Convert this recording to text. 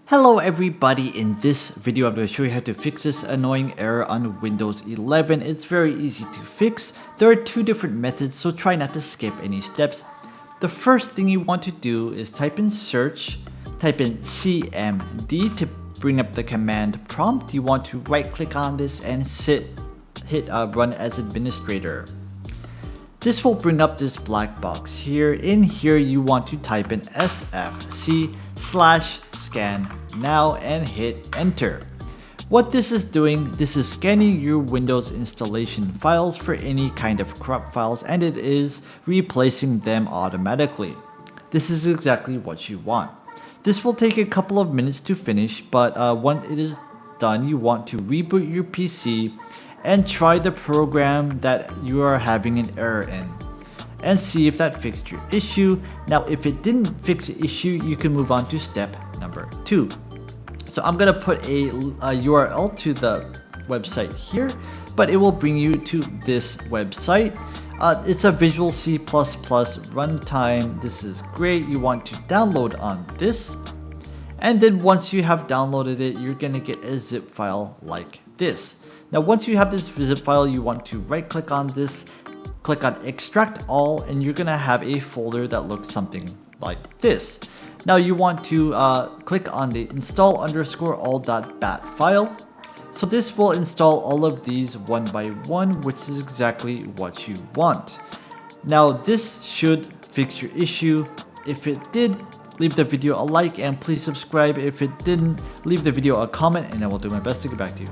Hello everybody, in this video I'm going to show you how to fix this annoying error on Windows 11. It's very easy to fix. There are two different methods, so try not to skip any steps. The first thing you want to do is type in search, type in CMD to bring up the command prompt. You want to right click on this and hit run as administrator. This will bring up this black box here. In here you want to type in sfc/scan now and hit enter. What this is doing, this is scanning your Windows installation files for any kind of corrupt files, and it is replacing them automatically. This is exactly what you want. This will take a couple of minutes to finish, but once it is done, you want to reboot your PC and try the program that you are having an error in and see if that fixed your issue. Now, if it didn't fix the issue, you can move on to step number 2. So I'm gonna put a URL to the website here, but it will bring you to this website. It's a Visual C++ runtime. This is great. You want to download on this, and then once you have downloaded it, you're gonna get a zip file like this. Now, once you have this zip file, you want to right click on this, click on extract all, and you're gonna have a folder that looks something like this. Now you want to click on the install_all.bat file. So this will install all of these one by one, which is exactly what you want. Now this should fix your issue. If it did, leave the video a like and please subscribe. If it didn't, leave the video a comment and I will do my best to get back to you.